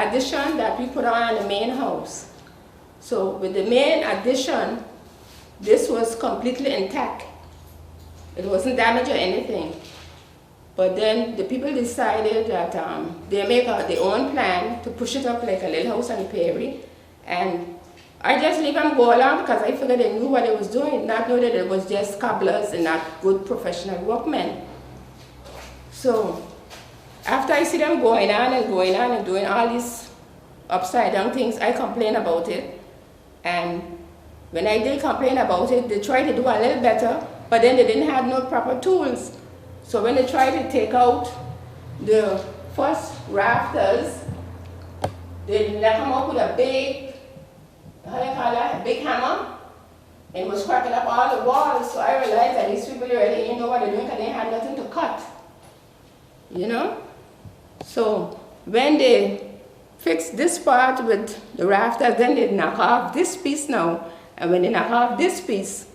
addition that we put on the main house. So with the main addition, this was completely intact. It wasn't damaged or anything. But then the people decided that they make their own plan to push it up like a little house on the prairie. And I just leave them go along because I figured they knew what they was doing, not know that it was just cobblers and not good professional workmen. So after I see them going on and doing all these upside down things, I complain about it. And when I did complain about it, they tried to do a little better, but then they didn't have no proper tools. So when they tried to take out the first rafters, they let them up with a big, how do you call that, a big hammer, and was cracking up all the walls. So I realized that these people really didn't know what they're doing because they had nothing to cut, you know? So when they fixed this part with the rafters, then they knock off this piece now. And when they knock off this piece,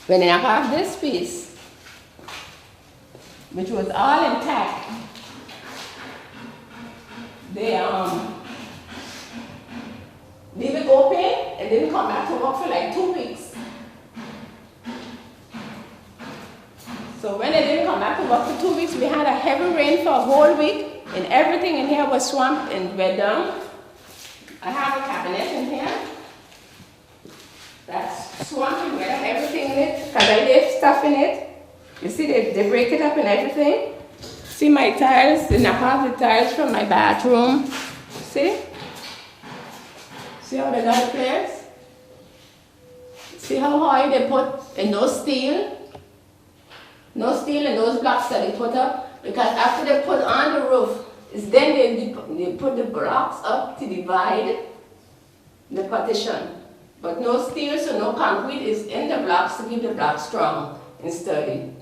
when they knock off this piece, which was all intact, they leave it open and didn't come back to work for like 2 weeks. So when they didn't come back to work for 2 weeks, we had a heavy rain for a whole week, and everything in here was swamped and wet down. I have a cabinet in here that's swamped and wet up, everything in it, because I left stuff in it. You see, they break it up and everything. See my tiles, they knock off the tiles from my bathroom. See? See how they got the place? See how high they put, and no steel? No steel in those blocks that they put up, because after they put on the roof, it's then they put the blocks up to divide the partition. But no steel, so no concrete is in the blocks to keep the blocks strong and sturdy.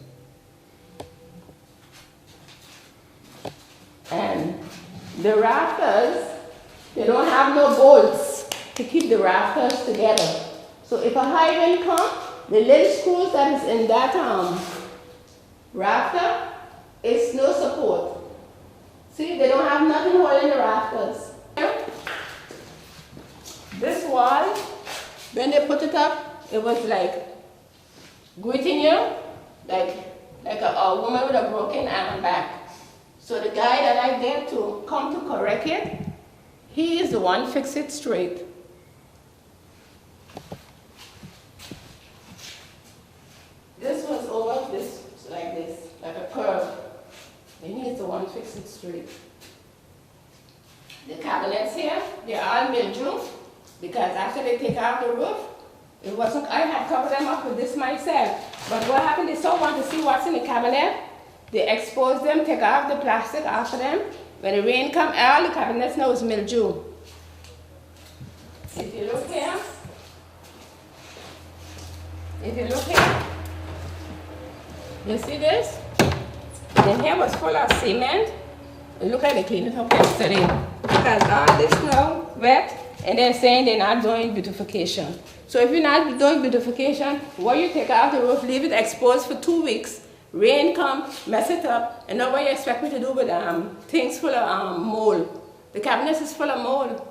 And the rafters, they don't have no bolts to keep the rafters together. So if a high wind comes, the little screws that is in that rafter is no support. See, they don't have nothing holding the rafters. This wall, when they put it up, it was like gritting you, like a woman with a broken arm back. So the guy that I get to come to correct it, he is the one fix it straight. This was over this, like a curve. And he is the one fix it straight. The cabinets here, they're all mildew, because after they take out the roof, it wasn't, I had covered them up with this myself. But what happened, they still want to see what's in the cabinet. They expose them, take off the plastic after them. When the rain comes, all the cabinets now is mildew. If you look here, you see this? The here was full of cement. Look at they clean it up yesterday. Because all this now wet, and they're saying they're not doing beautification. So if you're not doing beautification, what you take out the roof, leave it exposed for 2 weeks. Rain come, mess it up, and now what you expect me to do with things full of mold? The cabinets is full of mold.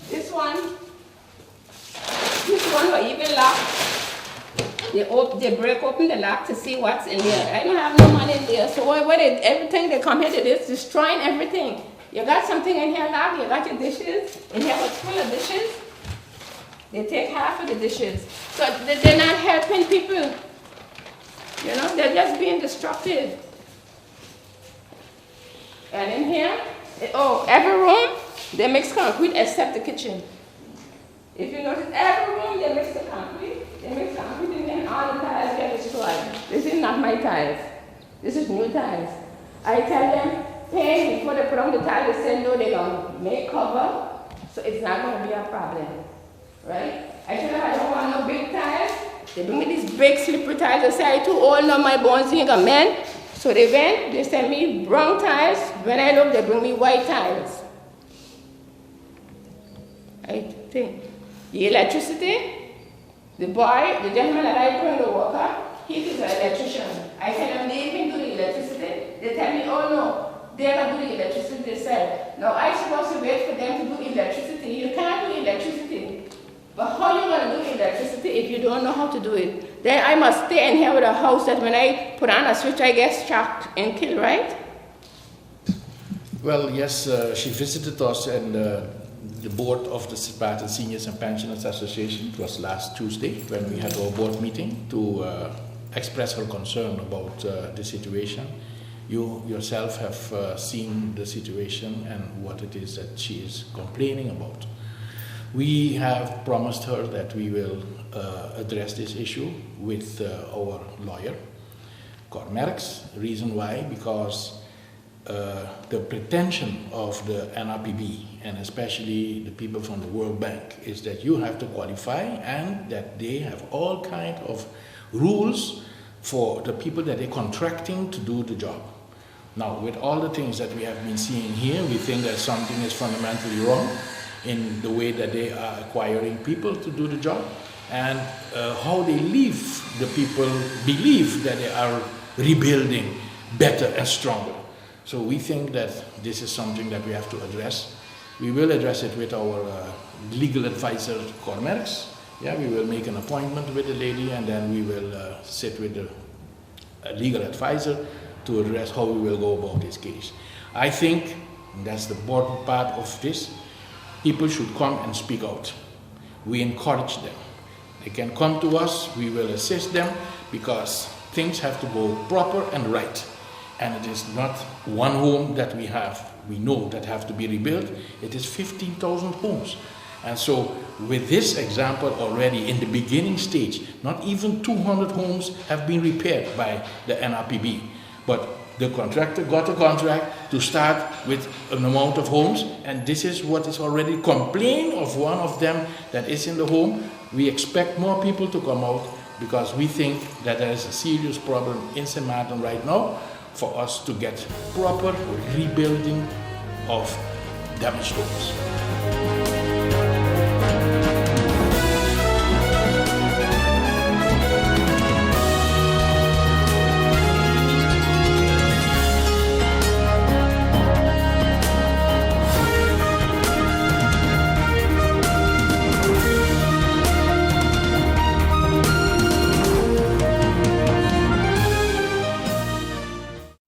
This one was even locked. They break open the lock to see what's in there. I don't have no money in there, so everything they come here to this, destroying everything. You got something in here locked, you got your dishes, in here was full of dishes. They take half of the dishes. So they're not helping people. You know, they're just being destructive. And in here, every room, they mix concrete except the kitchen. If you notice, every room they mix the concrete. They mix concrete in there and all the tiles get destroyed. This is not my tiles. This is new tiles. I tell them, pay before they put on the tiles. They say no, they're going to make cover, so it's not going to be a problem. Right? I tell them I don't want no big tiles. They bring me these big slippery tiles. They say I too old now, my bones ain't gonna mend. So they went, they sent me brown tiles. When I look, they bring me white tiles. I think the electricity, the gentleman that I bring the worker, he is an electrician. I tell him leave him do the electricity. They tell me, oh no, they're going to do the electricity themselves. Now I'm supposed to wait for them to do electricity. You can't do electricity. But how you going to do electricity if you don't know how to do it? Then I must stay in here with a house that when I put on a switch, I get shocked and killed, right? Well, yes, she visited us and the board of the Spartan Seniors and Pensioners Association. It was last Tuesday when we had our board meeting to express her concern about the situation. You yourself have seen the situation and what it is that she is complaining about. We have promised her that we will address this issue with our lawyer, Cormerx. Reason why? Because the pretension of the NRPB and especially the people from the World Bank is that you have to qualify and that they have all kinds of rules for the people that they're contracting to do the job. Now, with all the things that we have been seeing here, we think that something is fundamentally wrong in the way that they are acquiring people to do the job and how they leave the people believe that they are rebuilding better and stronger. So we think that this is something that we have to address. We will address it with our legal advisor, Cormerx. Yeah, we will make an appointment with the lady and then we will sit with the legal advisor to address how we will go about this case. I think that's the important part of this. People should come and speak out. We encourage them. They can come to us, we will assist them because things have to go proper and right. And it is not one home that we know that have to be rebuilt. It is 15,000 homes. And so with this example already in the beginning stage, not even 200 homes have been repaired by the NRPB. But the contractor got a contract to start with an amount of homes, and this is what is already complained of one of them that is in the home. We expect more people to come out because we think that there is a serious problem in St. Martin right now for us to get proper rebuilding of damaged homes.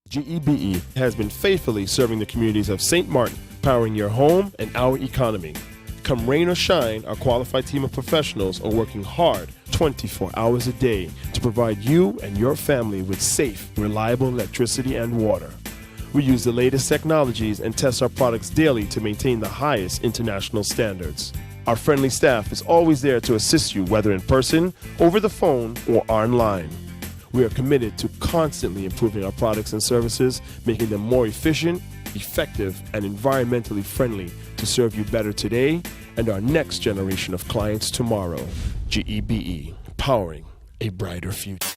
GEBE has been faithfully serving the communities of St. Martin, powering your home and our economy. Come rain or shine, our qualified team of professionals are working hard 24 hours a day to provide you and your family with safe, reliable electricity and water. We use the latest technologies and test our products daily to maintain the highest international standards. Our friendly staff is always there to assist you, whether in person, over the phone, or online. We are committed to constantly improving our products and services, making them more efficient, effective, and environmentally friendly to serve you better today and our next generation of clients tomorrow. GEBE, powering a brighter future.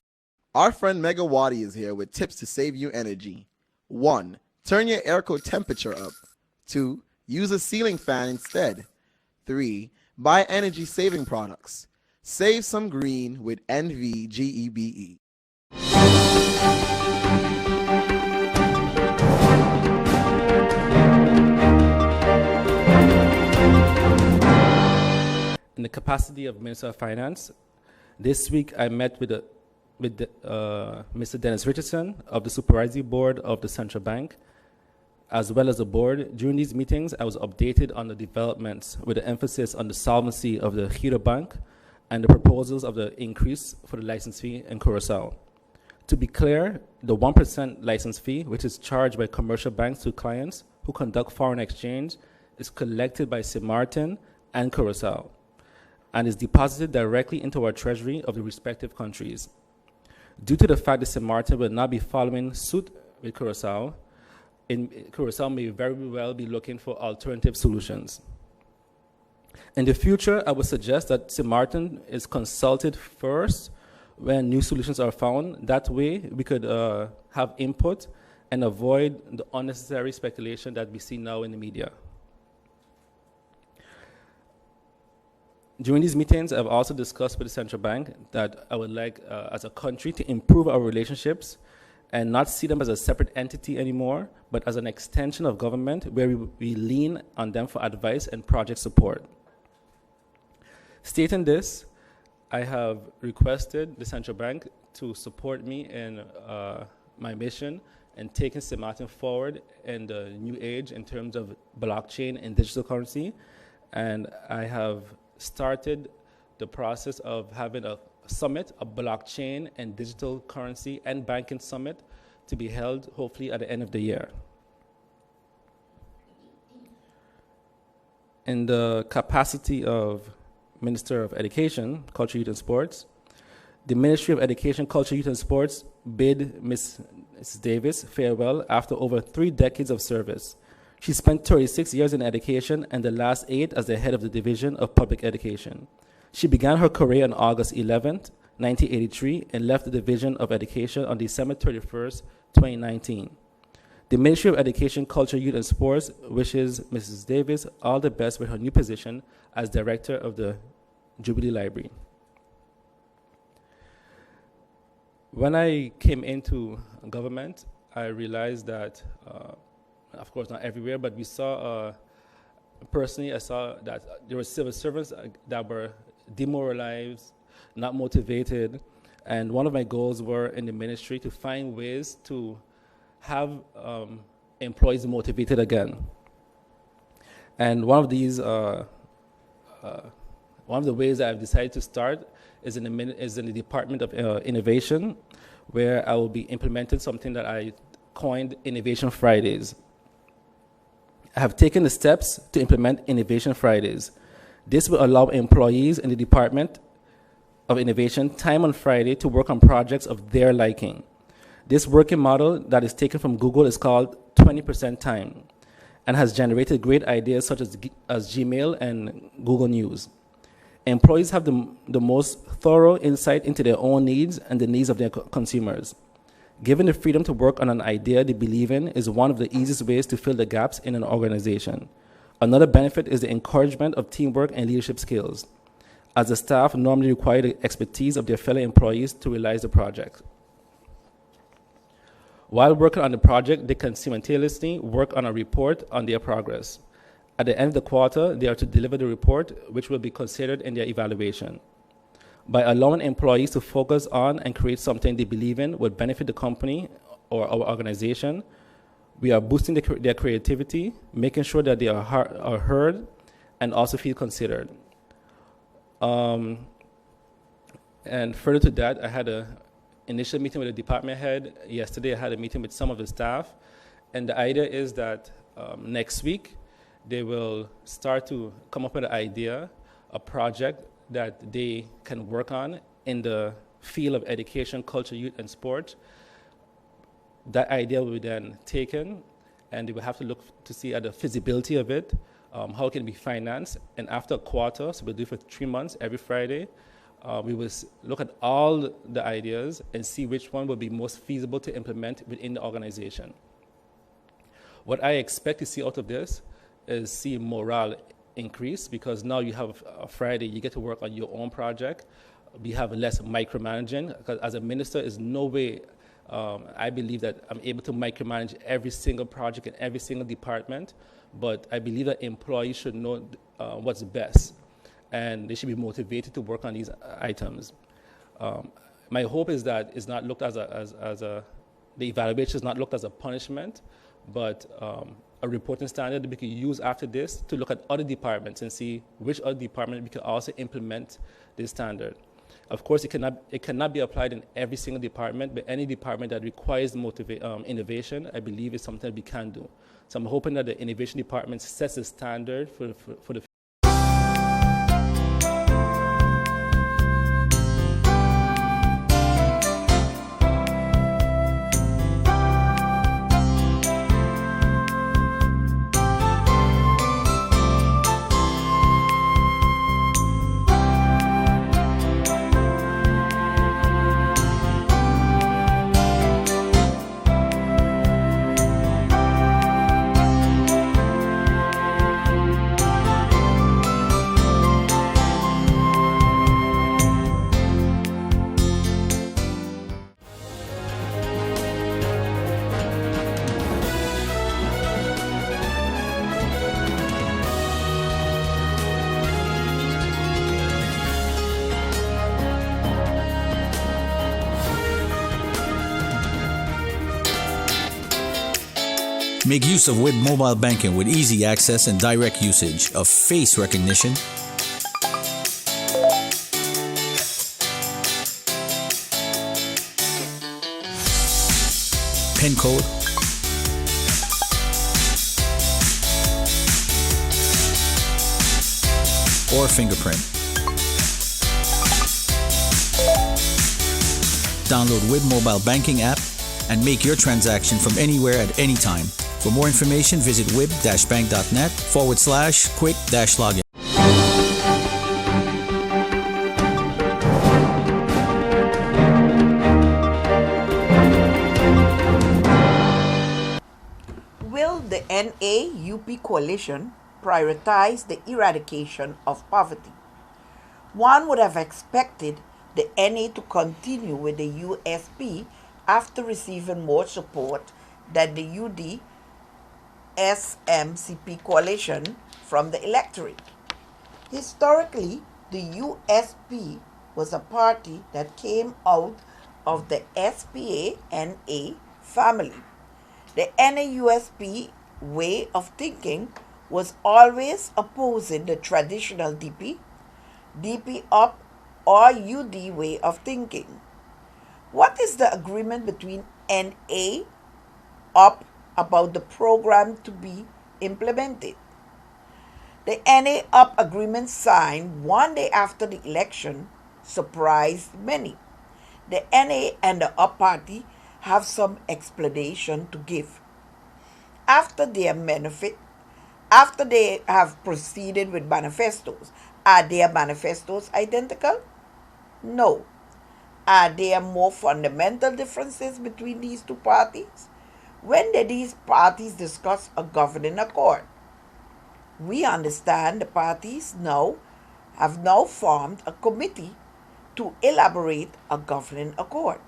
Our friend Megawati is here with tips to save you energy. 1. Turn your airco temperature up. 2. Use a ceiling fan instead. 3. Buy energy-saving products. Save some green with NVGEBE. In the capacity of Minister of Finance, this week I met with Mr. Dennis Richardson of the Supervisory Board of the Central Bank, as well as the board. During these meetings, I was updated on the developments with the emphasis on the solvency of the Hero Bank and the proposals of the increase for the license fee in Curaçao. To be clear, the 1% license fee, which is charged by commercial banks to clients who conduct foreign exchange, is collected by St. Martin and Curaçao and is deposited directly into our treasury of the respective countries. Due to the fact that St. Martin will not be following suit with Curaçao, Curaçao may very well be looking for alternative solutions. In the future, I would suggest that St. Martin is consulted first when new solutions are found. That way, we could have input and avoid the unnecessary speculation that we see now in the media. During these meetings, I've also discussed with the central bank that I would like, as a country, to improve our relationships and not see them as a separate entity anymore, but as an extension of government where we lean on them for advice and project support. Stating this, I have requested the central bank to support me in my mission and taking St. Martin forward in the new age in terms of blockchain and digital currency. And I have started the process of having a summit, a blockchain and digital currency and banking summit to be held hopefully at the end of the year. In the capacity of Minister of Education, Culture, Youth and Sports, the Ministry of Education, Culture, Youth and Sports bid Ms. Davis farewell after over 3 decades of service. She spent 36 years in education and the last 8 as the head of the Division of Public Education. She began her career on August 11th, 1983, and left the Division of Education on December 31st, 2019. The Ministry of Education, Culture, Youth and Sports wishes Mrs. Davis all the best with her new position as Director of the Jubilee Library. When I came into government, I realized that, of course not everywhere, but we saw, personally I saw that there were civil servants that were demoralized, not motivated, and one of my goals were in the ministry to find ways to have employees motivated again. And one of these, one of the ways that I've decided to start is in the Department of Innovation, where I will be implementing something that I coined Innovation Fridays. I have taken the steps to implement Innovation Fridays. This will allow employees in the Department of Innovation time on Friday to work on projects of their liking. This working model that is taken from Google is called 20% time and has generated great ideas such as Gmail and Google News. Employees have the most thorough insight into their own needs and the needs of their consumers. Given the freedom to work on an idea they believe in is one of the easiest ways to fill the gaps in an organization. Another benefit is the encouragement of teamwork and leadership skills, as the staff normally require the expertise of their fellow employees to realize the project. While working on the project, they can simultaneously work on a report on their progress. At the end of the quarter, they are to deliver the report, which will be considered in their evaluation. By allowing employees to focus on and create something they believe in would benefit the company or our organization, we are boosting their creativity, making sure that they are heard and also feel considered. And further to that, I had an initial meeting with the department head. Yesterday, I had a meeting with some of the staff. And the idea is that next week, they will start to come up with an idea, a project that they can work on in the field of education, culture, youth, and sport. That idea will be then taken, and they will have to look to see at the feasibility of it, how it can be financed. And after a quarter, so we'll do it for 3 months, every Friday, we will look at all the ideas and see which one will be most feasible to implement within the organization. What I expect to see out of this is see morale increase, because now you have a Friday, you get to work on your own project. We have less micromanaging, because as a minister, there's no way I believe that I'm able to micromanage every single project in every single department, but I believe that employees should know what's best, and they should be motivated to work on these items. My hope is that it's not looked the evaluation is not looked as a punishment, but a reporting standard that we could use after this to look at other departments and see which other department we could also implement this standard. Of course, it cannot be applied in every single department, but any department that requires innovation, I believe is something that we can do. So I'm hoping that the innovation department sets a standard for the Make use of WIB mobile banking with easy access and direct usage of face recognition, PIN code, or fingerprint. Download WIB mobile banking app and make your transaction from anywhere at any time. For more information, visit wib-bank.net/quick-login. Will the NA-UP coalition prioritize the eradication of poverty? One would have expected the NA to continue with the USP after receiving more support than the UD SMCP coalition from the electorate. Historically, the USP was a party that came out of the SPA-NA family. The NAUSP way of thinking was always opposing the traditional DP, DP up, or UD way of thinking. What is the agreement between NA up about the program to be implemented? The NA up agreement signed one day after the election surprised many. The NA and the up party have some explanation to give. After they have proceeded with manifestos, are their manifestos identical? No. Are there more fundamental differences between these two parties? When did these parties discuss a governing accord? We understand the parties have now formed a committee to elaborate a governing accord.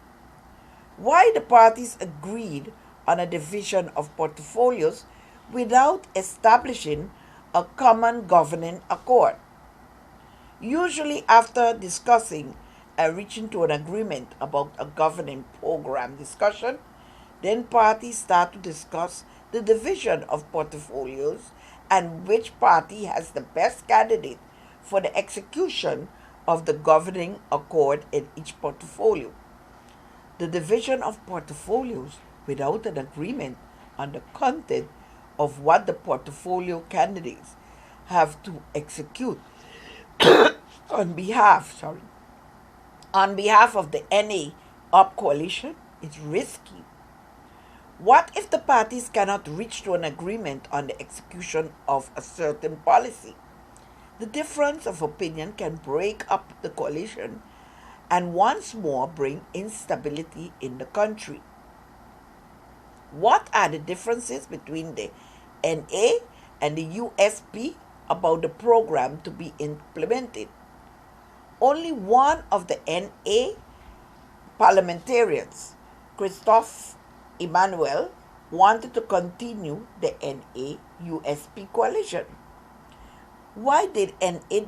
Why the parties agreed on a division of portfolios without establishing a common governing accord? Usually after discussing and reaching to an agreement about a governing program discussion, then parties start to discuss the division of portfolios and which party has the best candidate for the execution of the governing accord in each portfolio. The division of portfolios without an agreement on the content of what the portfolio candidates have to execute on behalf of the NA UP coalition is risky. What if the parties cannot reach to an agreement on the execution of a certain policy? The difference of opinion can break up the coalition and once more bring instability in the country. What are the differences between the NA and the USP about the program to be implemented? Only one of the NA parliamentarians, Christophe Emmanuel, wanted to continue the NA-USP coalition. Why did NA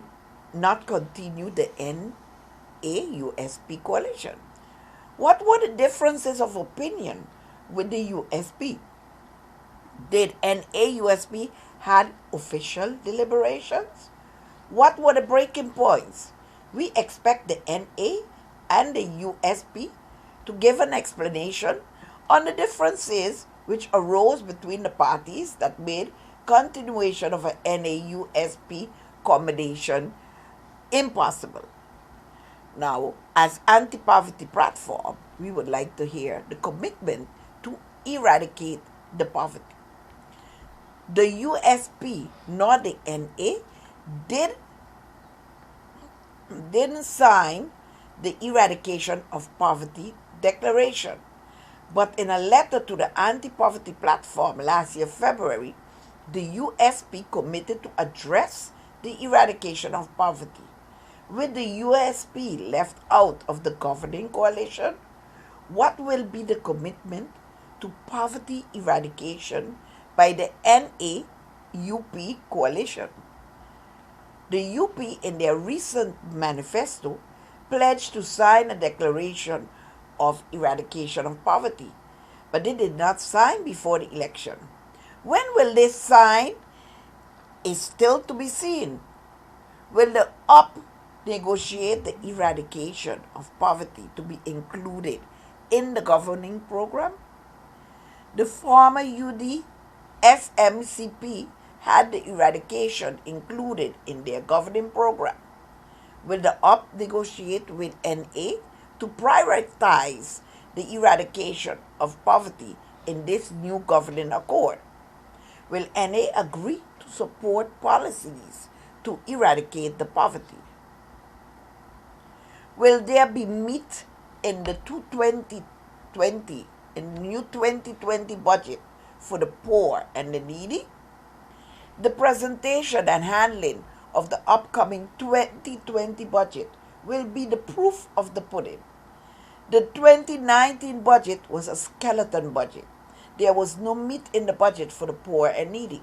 not continue the NA-USP coalition? What were the differences of opinion with the USP? Did NA-USP had official deliberations? What were the breaking points? We expect the NA and the USP to give an explanation on the differences which arose between the parties that made continuation of a NA-USP combination impossible. Now, as anti-poverty platform, we would like to hear the commitment to eradicate the poverty. The USP nor the NA didn't sign the Eradication of Poverty Declaration, but in a letter to the anti-poverty platform last year, February, the USP committed to address the eradication of poverty. With the USP left out of the governing coalition, what will be the commitment to poverty eradication by the NA-UP coalition? The UP, in their recent manifesto, pledged to sign a declaration of eradication of poverty, but they did not sign before the election. When will they sign is still to be seen. Will the UP negotiate the eradication of poverty to be included in the governing program? The former UD SMCP had the eradication included in their governing program. Will the UP negotiate with NA to prioritize the eradication of poverty in this new governing accord? Will NA agree to support policies to eradicate the poverty? Will there be meat in the new 2020 budget for the poor and the needy? The presentation and handling of the upcoming 2020 budget will be the proof of the pudding. The 2019 budget was a skeleton budget. There was no meat in the budget for the poor and needy.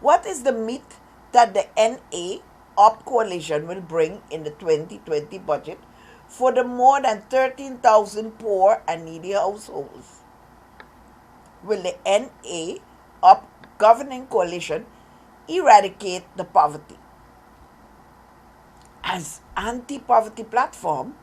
What is the meat that the NA UP coalition will bring in the 2020 budget for the more than 13,000 poor and needy households? Will the NA UP governing coalition eradicate the poverty? As anti-poverty platform,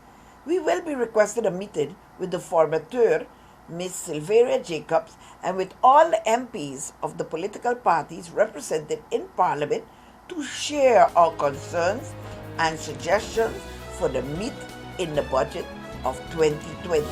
we will be requested a meeting with the formateur, Ms. Silveria Jacobs, and with all the MPs of the political parties represented in Parliament to share our concerns and suggestions for the meat in the budget of 2020.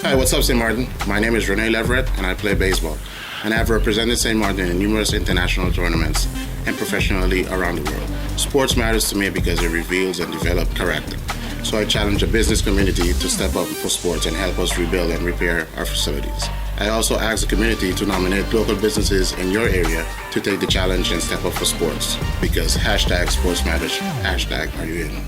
Hi, what's up, St. Martin? My name is Rene Leverett, and I play baseball. And I have represented St. Martin in numerous international tournaments and professionally around the world. Sports matters to me because it reveals and develops character. So I challenge the business community to step up for sports and help us rebuild and repair our facilities. I also ask the community to nominate local businesses in your area to take the challenge and step up for sports. Because hashtag sports matters, hashtag are you in?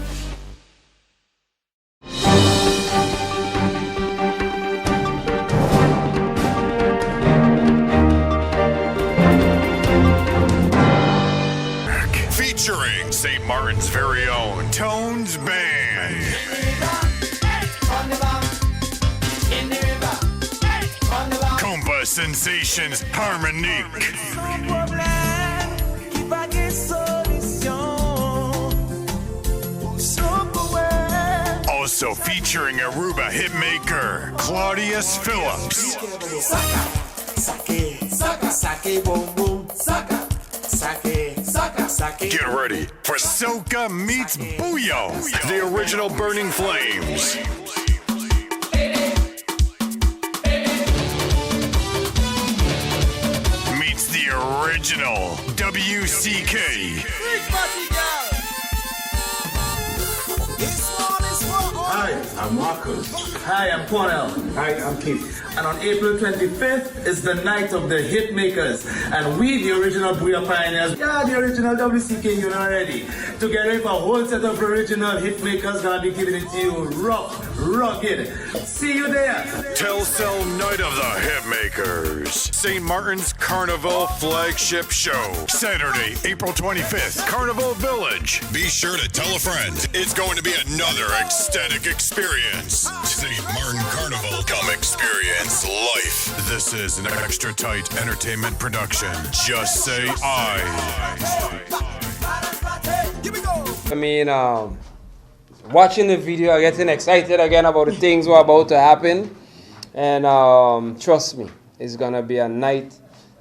Featuring St. Martin's very own Tones Band. Compa Sensations Harmonique. Also featuring Aruba hitmaker Claudius Phillips. Get ready for Soca meets Booyah, the original Burning Flames. Meets the original WCK. Hi, I'm Marcus. Hi, I'm Cornell. Hi, I'm Keith. And on April 25th is the night of the Hitmakers. And we, the original Booyah Pioneers, the original WCK, you know already. Together with a whole set of original Hitmakers, gonna be giving it to you rough, rugged. See you there. Telcel Night of the Hitmakers. St. Martin's Carnival flagship show. Saturday, April 25th, Carnival Village. Be sure to tell a friend. It's going to be another ecstatic experience. St. Martin Carnival. Come experience life. This is an extra tight entertainment production. Just say I. I mean, watching the video, getting excited again about the things that are about to happen. And trust me, it's going to be a night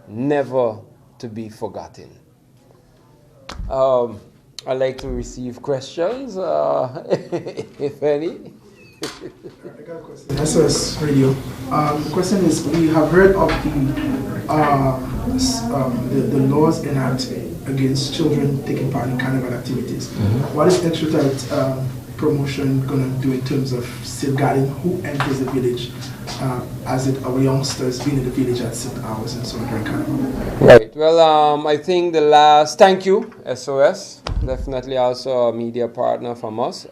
never to be forgotten. I'd like to receive questions, if any. I got a question. SOS Radio. The question is, we have heard of the laws enacted against children taking part in carnival activities. Mm-hmm. What is Extra Tight promotion going to do in terms of safeguarding who enters the village, as it our youngsters being in the village at certain hours and so on during carnival? Right. Well, I think thank you, SOS. Definitely also a media partner from us.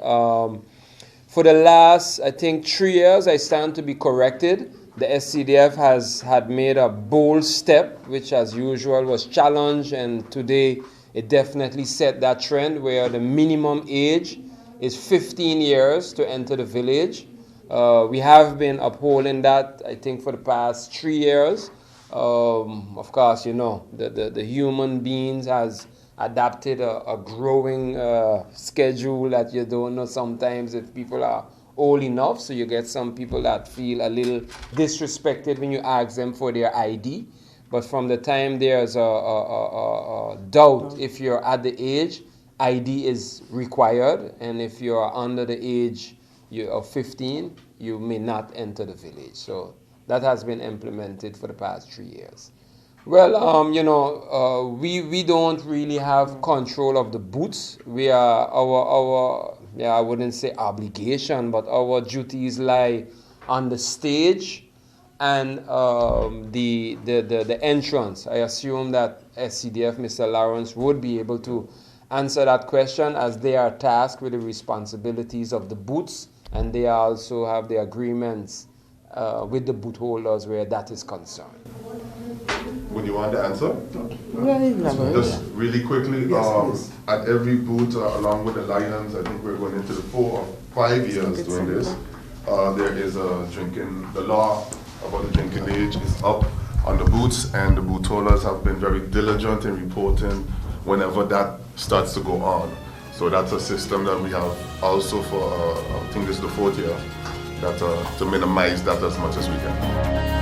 For the last, I think, 3 years, I stand to be corrected. The SCDF had made a bold step, which as usual was challenged, and today it definitely set that trend where the minimum age is 15 years to enter the village. We have been upholding that, I think, for the past 3 years. Of course, you know, the human beings has adapted a growing schedule that you don't know sometimes if people are old enough. So you get some people that feel a little disrespected when you ask them for their ID. But from the time there's a doubt if you're at the age, ID is required. And if you're under the age of 15, you may not enter the village. So that has been implemented for the past 3 years. Well, you know, we don't really have control of the booths. We are our I wouldn't say obligation, but our duties lie on the stage and the entrance. I assume that SCDF, Mr. Lawrence, would be able to answer that question as they are tasked with the responsibilities of the booths, and they also have the agreements with the booth holders where that is concerned. Would you want the answer? Yeah, just really quickly, at every booth, along with the Lions, I think we're going into the 4 or 5 years doing this. There is a drinking, the law about the drinking age is up on the booths, and the booth holders have been very diligent in reporting whenever that starts to go on. So that's a system that we have also for, I think this is the 4th year, that to minimize that as much as we can.